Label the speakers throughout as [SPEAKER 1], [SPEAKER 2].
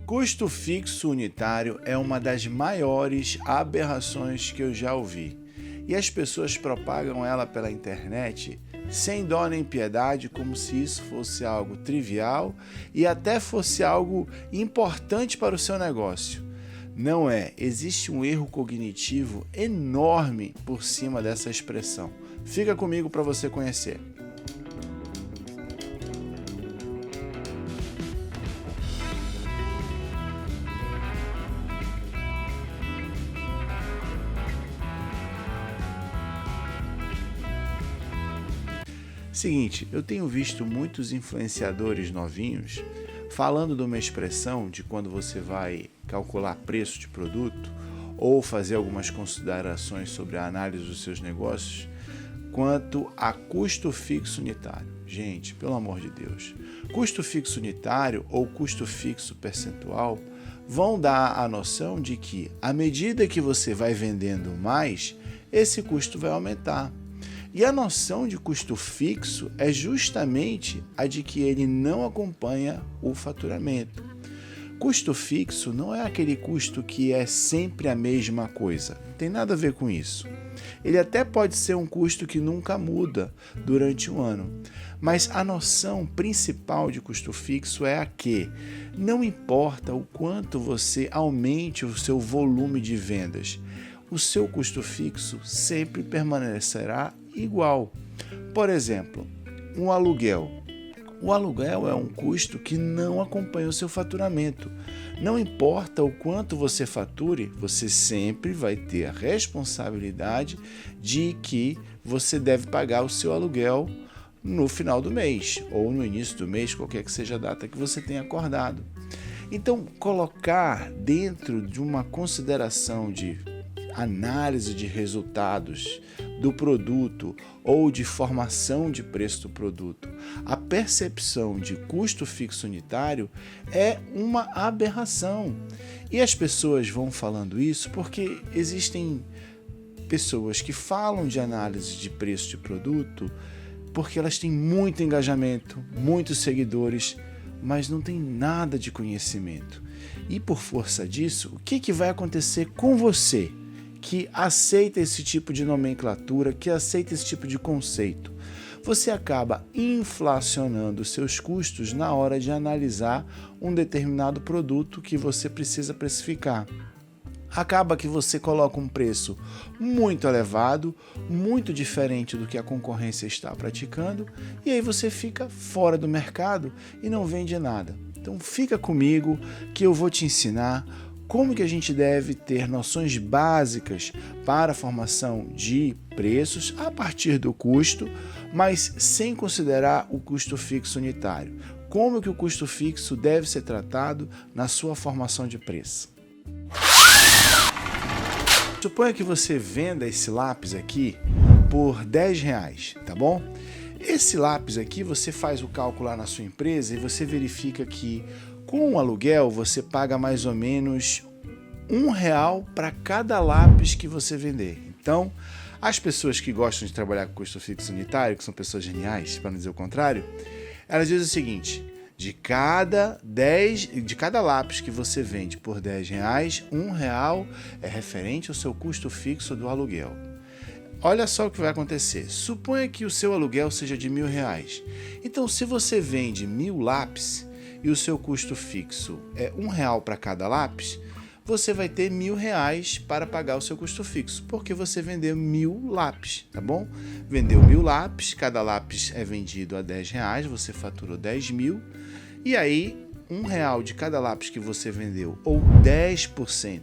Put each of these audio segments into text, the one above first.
[SPEAKER 1] Custo fixo unitário é uma das maiores aberrações que eu já ouvi. E as pessoas propagam ela pela internet sem dó nem piedade, como se isso fosse algo trivial e até fosse algo importante para o seu negócio. Não é, existe um erro cognitivo enorme por cima dessa expressão. Fica comigo para você conhecer. Seguinte, eu tenho visto muitos influenciadores novinhos falando de uma expressão de quando você vai calcular preço de produto ou fazer algumas considerações sobre a análise dos seus negócios quanto a custo fixo unitário. Gente, pelo amor de Deus, custo fixo unitário ou custo fixo percentual vão dar a noção de que à medida que você vai vendendo mais, esse custo vai aumentar. E a noção de custo fixo é justamente a de que ele não acompanha o faturamento. Custo fixo não é aquele custo que é sempre a mesma coisa, não tem nada a ver com isso. Ele até pode ser um custo que nunca muda durante o ano, mas a noção principal de custo fixo é a que não importa o quanto você aumente o seu volume de vendas, o seu custo fixo sempre permanecerá igual. Por exemplo, um aluguel. O aluguel é um custo que não acompanha o seu faturamento. Não importa o quanto você fature, você sempre vai ter a responsabilidade de que você deve pagar o seu aluguel no final do mês ou no início do mês, qualquer que seja a data que você tenha acordado. Então, colocar dentro de uma consideração de análise de resultados do produto ou de formação de preço do produto, a percepção de custo fixo unitário é uma aberração. E as pessoas vão falando isso porque existem pessoas que falam de análise de preço de produto porque elas têm muito engajamento, muitos seguidores, mas não tem nada de conhecimento. E por força disso, o que vai acontecer com você que aceita esse tipo de nomenclatura, que aceita esse tipo de conceito? Você acaba inflacionando seus custos na hora de analisar um determinado produto que você precisa precificar. Acaba que você coloca um preço muito elevado, muito diferente do que a concorrência está praticando, e aí você fica fora do mercado e não vende nada. Então fica comigo que eu vou te ensinar como que a gente deve ter noções básicas para a formação de preços a partir do custo, mas sem considerar o custo fixo unitário. Como que o custo fixo deve ser tratado na sua formação de preço? Suponha que você venda esse lápis aqui por R$10, tá bom? Esse lápis aqui você faz o cálculo lá na sua empresa e você verifica que com o aluguel você paga mais ou menos R$1 para cada lápis que você vender. Então, as pessoas que gostam de trabalhar com custo fixo unitário, que são pessoas geniais, para não dizer o contrário, elas dizem o seguinte: de cada lápis que você vende por R$10, R$1 é referente ao seu custo fixo do aluguel. Olha só o que vai acontecer. Suponha que o seu aluguel seja de R$1.000. Então, se você vende 1.000 lápis e o seu custo fixo é R$1 para cada lápis, você vai ter R$1.000 para pagar o seu custo fixo, porque você vendeu 1.000 lápis, tá bom? Vendeu 1.000 lápis, cada lápis é vendido a R$10, você faturou 10.000, e aí R$1 de cada lápis que você vendeu, ou 10%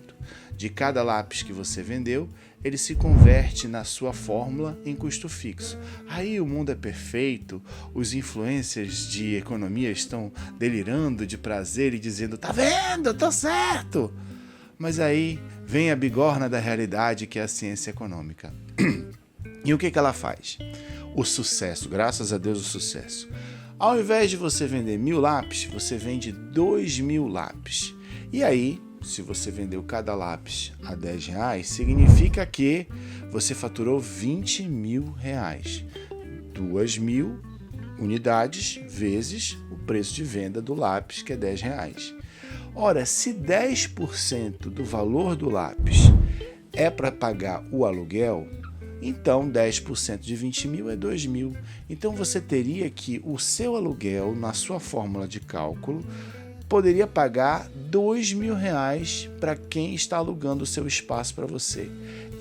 [SPEAKER 1] de cada lápis que você vendeu, ele se converte na sua fórmula em custo fixo. Aí o mundo é perfeito, os influencers de economia estão delirando de prazer e dizendo: tá vendo, eu tô certo! Mas aí vem a bigorna da realidade, que é a ciência econômica. E o que ela faz? O sucesso, graças a Deus o sucesso. Ao invés de você vender 1.000 lápis, você vende 2.000 lápis. E aí, se você vendeu cada lápis a R$10, significa que você faturou R$20.000. 2.000 unidades vezes o preço de venda do lápis, que é R$10. Ora, se 10% do valor do lápis é para pagar o aluguel, então 10% de 20 mil é 2 mil. Então você teria que o seu aluguel, na sua fórmula de cálculo, poderia pagar R$ 2.000 para quem está alugando o seu espaço para você.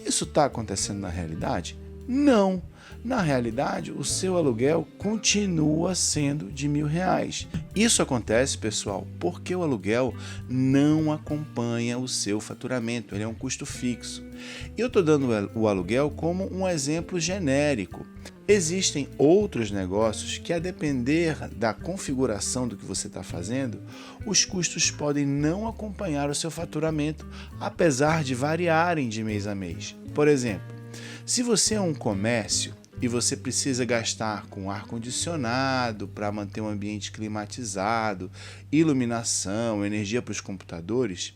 [SPEAKER 1] Isso está acontecendo na realidade? Não. Na realidade, o seu aluguel continua sendo de R$ 1.000. Isso acontece, pessoal, porque o aluguel não acompanha o seu faturamento, ele é um custo fixo. Eu estou dando o aluguel como um exemplo genérico. Existem outros negócios que, a depender da configuração do que você está fazendo, os custos podem não acompanhar o seu faturamento, apesar de variarem de mês a mês. Por exemplo, se você é um comércio e você precisa gastar com ar-condicionado para manter um ambiente climatizado, iluminação, energia para os computadores,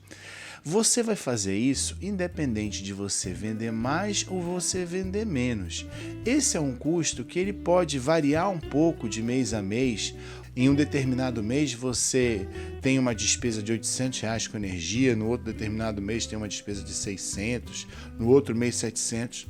[SPEAKER 1] você vai fazer isso independente de você vender mais ou você vender menos. Esse é um custo que ele pode variar um pouco de mês a mês. Em um determinado mês você tem uma despesa de R$ 800 com energia, no outro determinado mês tem uma despesa de 600, no outro mês 700.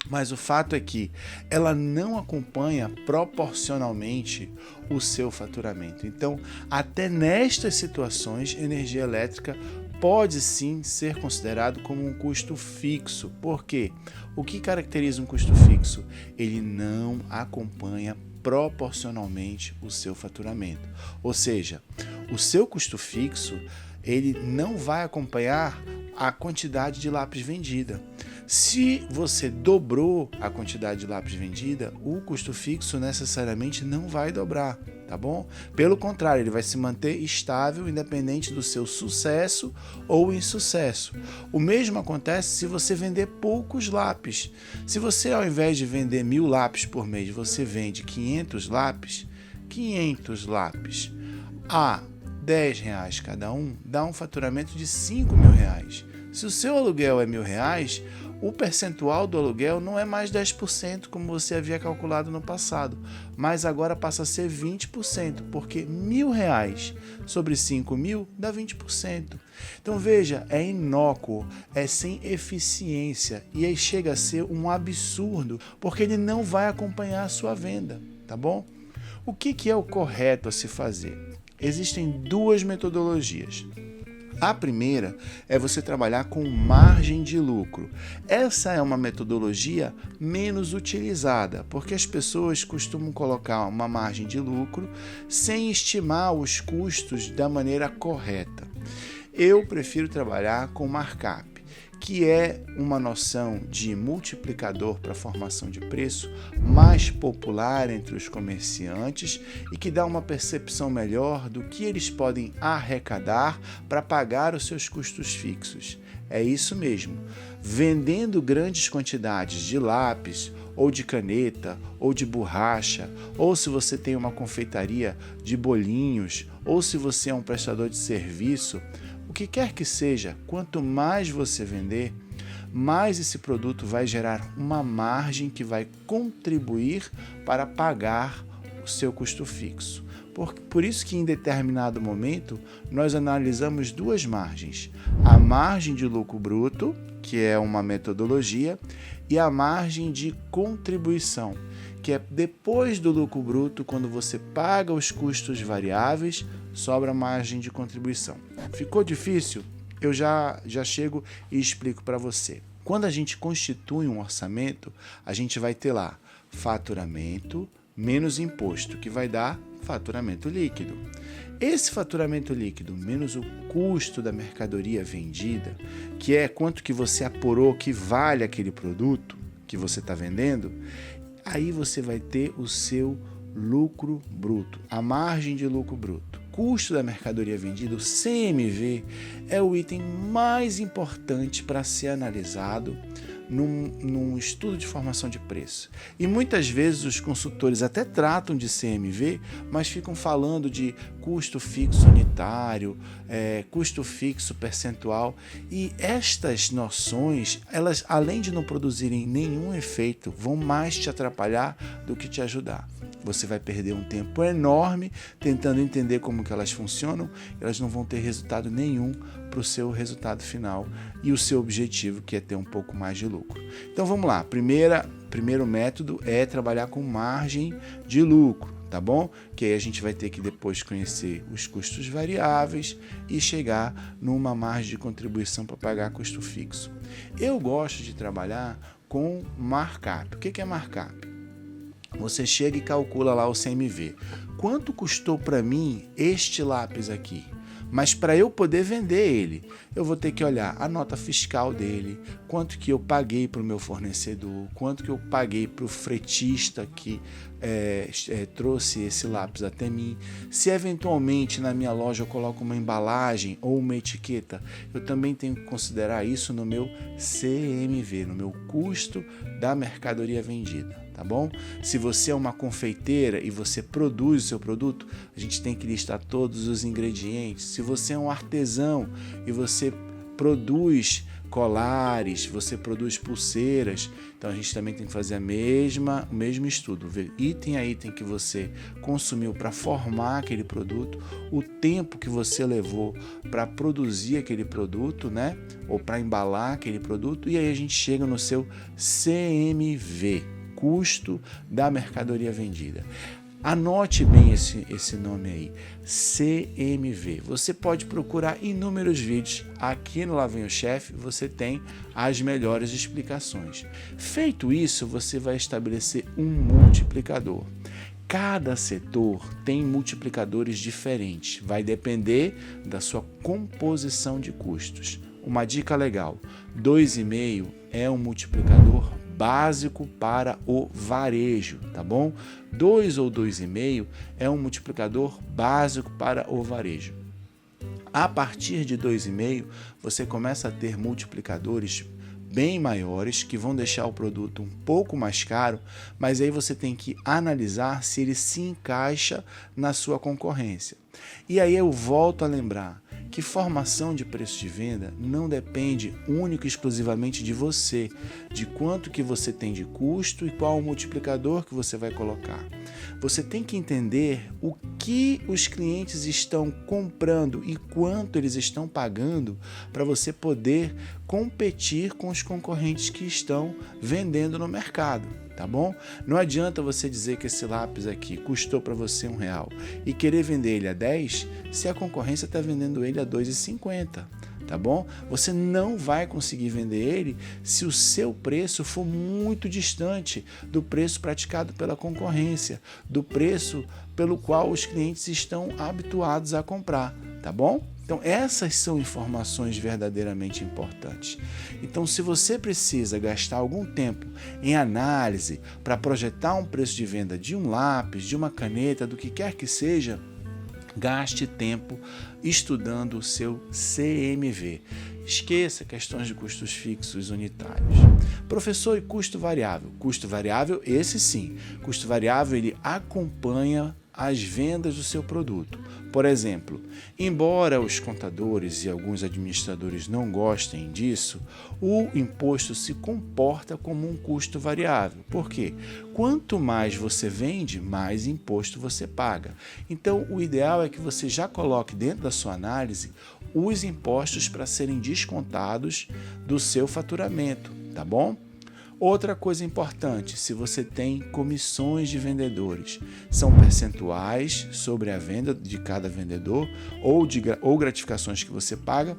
[SPEAKER 1] Mas o fato é que ela não acompanha proporcionalmente o seu faturamento. Então, até nestas situações, energia elétrica pode sim ser considerado como um custo fixo. Por quê? O que caracteriza um custo fixo? Ele não acompanha proporcionalmente o seu faturamento. Ou seja, o seu custo fixo, ele não vai acompanhar a quantidade de lápis vendida. Se você dobrou a quantidade de lápis vendida, o custo fixo necessariamente não vai dobrar, tá bom? Pelo contrário, ele vai se manter estável, independente do seu sucesso ou insucesso. O mesmo acontece se você vender poucos lápis. Se você, ao invés de vender 1.000 lápis por mês, você vende 500 lápis a R$ 10 cada um, dá um faturamento de R$ 5.000. Se o seu aluguel é R$ 1.000, o percentual do aluguel não é mais 10%, como você havia calculado no passado, mas agora passa a ser 20%, porque R$ 1.000 sobre 5.000 dá 20%. Então veja, é inócuo, é sem eficiência e aí chega a ser um absurdo, porque ele não vai acompanhar a sua venda, tá bom? O que é o correto a se fazer? Existem duas metodologias. A primeira é você trabalhar com margem de lucro. Essa é uma metodologia menos utilizada, porque as pessoas costumam colocar uma margem de lucro sem estimar os custos da maneira correta. Eu prefiro trabalhar com markup, que é uma noção de multiplicador para formação de preço mais popular entre os comerciantes e que dá uma percepção melhor do que eles podem arrecadar para pagar os seus custos fixos. É isso mesmo, vendendo grandes quantidades de lápis, ou de caneta, ou de borracha, ou se você tem uma confeitaria de bolinhos, ou se você é um prestador de serviço, o que quer que seja, quanto mais você vender, mais esse produto vai gerar uma margem que vai contribuir para pagar o seu custo fixo. Por isso que em determinado momento nós analisamos duas margens. A margem de lucro bruto, que é uma metodologia, e a margem de contribuição, que é depois do lucro bruto, quando você paga os custos variáveis, sobra a margem de contribuição. Ficou difícil? Eu já chego e explico para você. Quando a gente constitui um orçamento, a gente vai ter lá faturamento menos imposto, que vai dar faturamento líquido. Esse faturamento líquido menos o custo da mercadoria vendida, que é quanto que você apurou que vale aquele produto que você está vendendo, aí você vai ter o seu lucro bruto, a margem de lucro bruto. Custo da mercadoria vendida, o CMV, é o item mais importante para ser analisado num estudo de formação de preço. E muitas vezes os consultores até tratam de CMV, mas ficam falando de custo fixo unitário, custo fixo percentual. E estas noções, elas, além de não produzirem nenhum efeito, vão mais te atrapalhar do que te ajudar. você vai perder um tempo enorme tentando entender como que elas funcionam, elas não vão ter resultado nenhum para o seu resultado final e o seu objetivo, que é ter um pouco mais de lucro. Então vamos lá, primeiro método é trabalhar com margem de lucro, tá bom? Que aí a gente vai ter que depois conhecer os custos variáveis e chegar numa margem de contribuição para pagar custo fixo. Eu gosto de trabalhar com markup. O que é markup? Você chega e calcula lá o CMV. Quanto custou para mim este lápis aqui? Mas para eu poder vender ele, eu vou ter que olhar a nota fiscal dele, quanto que eu paguei para o meu fornecedor, quanto que eu paguei para o fretista que trouxe esse lápis até mim. Se eventualmente na minha loja eu coloco uma embalagem ou uma etiqueta, eu também tenho que considerar isso no meu CMV, no meu custo da mercadoria vendida. Tá bom? Se você é uma confeiteira e você produz o seu produto, a gente tem que listar todos os ingredientes. Se você é um artesão e você produz colares, você produz pulseiras, então a gente também tem que fazer o mesmo estudo, ver item a item que você consumiu para formar aquele produto, o tempo que você levou para produzir aquele produto, né? Ou para embalar aquele produto, e aí a gente chega no seu CMV, custo da mercadoria vendida. Anote bem esse nome aí, CMV. Você pode procurar inúmeros vídeos. Aqui no Lá Vem o Chefe você tem as melhores explicações. Feito isso, você vai estabelecer um multiplicador. Cada setor tem multiplicadores diferentes. Vai depender da sua composição de custos. Uma dica legal, 2,5 é um multiplicador básico para o varejo, tá bom? 2 ou 2,5 é um multiplicador básico para o varejo. A partir de 2,5, você começa a ter multiplicadores bem maiores que vão deixar o produto um pouco mais caro, mas aí você tem que analisar se ele se encaixa na sua concorrência. E aí eu volto a lembrar que formação de preço de venda não depende única e exclusivamente de você, de quanto que você tem de custo e qual o multiplicador que você vai colocar. Você tem que entender o que os clientes estão comprando e quanto eles estão pagando para você poder competir com os concorrentes que estão vendendo no mercado. Tá bom? Não adianta você dizer que esse lápis aqui custou para você R$1 e querer vender ele a 10 se a concorrência está vendendo ele a R$ 2,50. Tá bom? Você não vai conseguir vender ele se o seu preço for muito distante do preço praticado pela concorrência, do preço pelo qual os clientes estão habituados a comprar. Tá bom? Então, essas são informações verdadeiramente importantes. Então, se você precisa gastar algum tempo em análise para projetar um preço de venda de um lápis, de uma caneta, do que quer que seja, gaste tempo estudando o seu CMV. Esqueça questões de custos fixos unitários. Professor, e custo variável? Custo variável, esse sim. Custo variável, ele acompanha as vendas do seu produto. Por exemplo, embora os contadores e alguns administradores não gostem disso, o imposto se comporta como um custo variável. Por quê? Quanto mais você vende, mais imposto você paga. Então, o ideal é que você já coloque dentro da sua análise os impostos para serem descontados do seu faturamento, tá bom? Outra coisa importante, se você tem comissões de vendedores, são percentuais sobre a venda de cada vendedor ou gratificações que você paga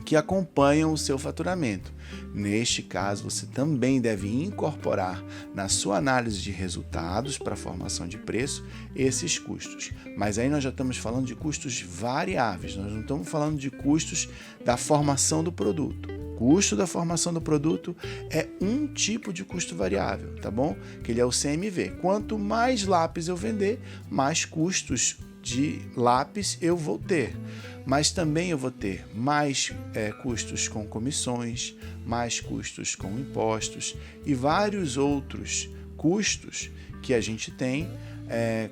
[SPEAKER 1] que acompanham o seu faturamento. Neste caso, você também deve incorporar na sua análise de resultados para a formação de preço esses custos. Mas aí nós já estamos falando de custos variáveis, nós não estamos falando de custos da formação do produto. Custo da formação do produto é um tipo de custo variável, tá bom? Que ele é o CMV. Quanto mais lápis eu vender, mais custos de lápis eu vou ter. Mas também eu vou ter mais custos com comissões, mais custos com impostos e vários outros custos que a gente tem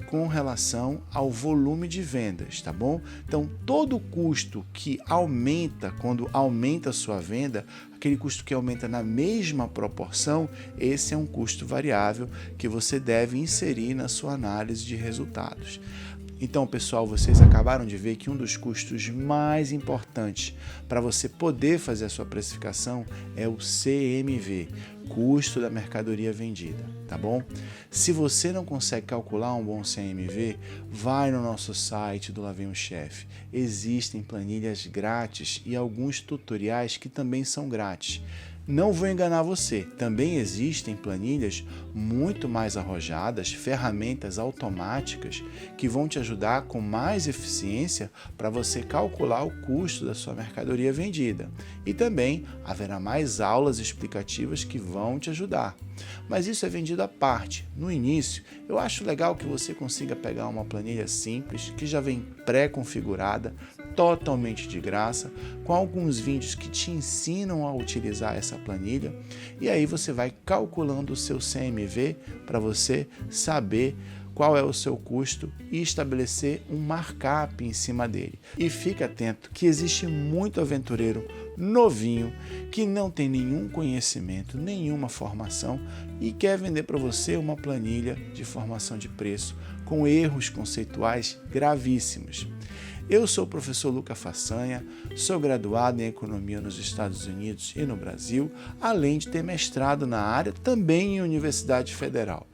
[SPEAKER 1] com relação ao volume de vendas, tá bom? Então, todo custo que aumenta quando aumenta a sua venda, aquele custo que aumenta na mesma proporção, esse é um custo variável que você deve inserir na sua análise de resultados. Então, pessoal, vocês acabaram de ver que um dos custos mais importantes para você poder fazer a sua precificação é o CMV, custo da mercadoria vendida, tá bom? Se você não consegue calcular um bom CMV, vai no nosso site do Lá Vem o Chefe. Existem planilhas grátis e alguns tutoriais que também são grátis. Não vou enganar você, também existem planilhas muito mais arrojadas, ferramentas automáticas que vão te ajudar com mais eficiência para você calcular o custo da sua mercadoria vendida. E também haverá mais aulas explicativas que vão te ajudar. Mas isso é vendido à parte. No início, eu acho legal que você consiga pegar uma planilha simples, que já vem pré-configurada, totalmente de graça, com alguns vídeos que te ensinam a utilizar essa planilha, e aí você vai calculando o seu CMV para você saber qual é o seu custo e estabelecer um markup em cima dele. E fique atento que existe muito aventureiro novinho que não tem nenhum conhecimento, nenhuma formação e quer vender para você uma planilha de formação de preço com erros conceituais gravíssimos. Eu sou o professor Luca Façanha, sou graduado em Economia nos Estados Unidos e no Brasil, além de ter mestrado na área também em Universidade Federal.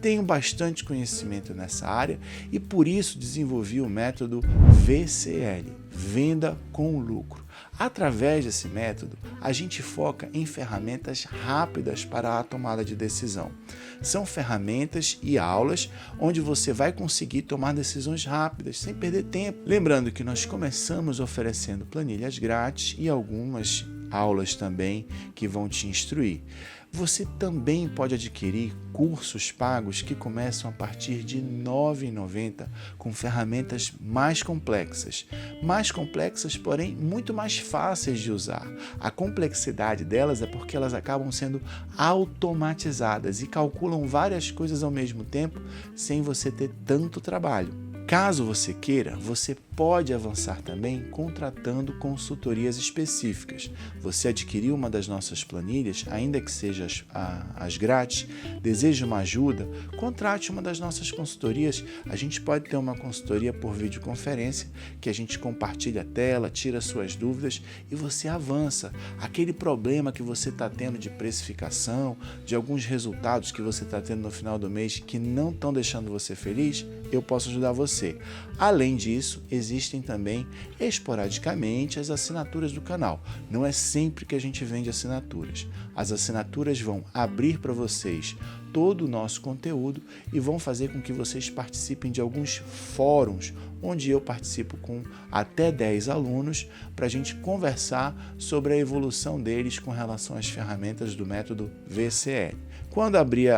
[SPEAKER 1] Tenho bastante conhecimento nessa área e por isso desenvolvi o método VCL, Venda com Lucro. Através desse método, a gente foca em ferramentas rápidas para a tomada de decisão. São ferramentas e aulas onde você vai conseguir tomar decisões rápidas, sem perder tempo. Lembrando que nós começamos oferecendo planilhas grátis e algumas aulas também que vão te instruir. Você também pode adquirir cursos pagos que começam a partir de R$ 9,90 com ferramentas mais complexas, porém muito mais fáceis de usar. A complexidade delas é porque elas acabam sendo automatizadas e calculam várias coisas ao mesmo tempo sem você ter tanto trabalho. Caso você queira, você pode avançar também contratando consultorias específicas. Você adquiriu uma das nossas planilhas, ainda que seja as grátis, deseja uma ajuda, contrate uma das nossas consultorias. A gente pode ter uma consultoria por videoconferência, que a gente compartilha a tela, tira suas dúvidas e você avança. Aquele problema que você está tendo de precificação, de alguns resultados que você está tendo no final do mês que não estão deixando você feliz, eu posso ajudar você. Além disso, existem também esporadicamente as assinaturas do canal. Não é sempre que a gente vende assinaturas. As assinaturas vão abrir para vocês todo o nosso conteúdo e vão fazer com que vocês participem de alguns fóruns, onde eu participo com até 10 alunos para a gente conversar sobre a evolução deles com relação às ferramentas do método VCL. Quando abrir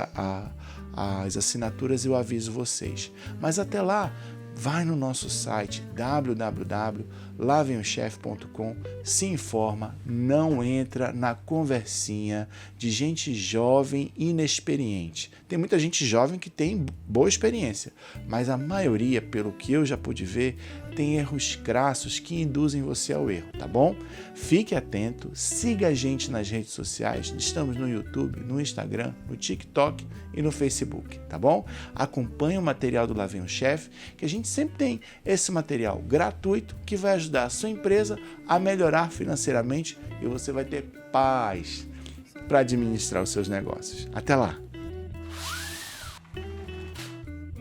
[SPEAKER 1] as assinaturas, eu aviso vocês. Mas até lá, vai no nosso site www.lavemchef.com, se informa, não entra na conversinha de gente jovem e inexperiente. Tem muita gente jovem que tem boa experiência, mas a maioria, pelo que eu já pude ver, tem erros crassos que induzem você ao erro, tá bom? Fique atento, siga a gente nas redes sociais, estamos no YouTube, no Instagram, no TikTok e no Facebook, tá bom? Acompanhe o material do Lá Vem o Chefe, que a gente sempre tem esse material gratuito que vai ajudar a sua empresa a melhorar financeiramente e você vai ter paz para administrar os seus negócios. Até lá!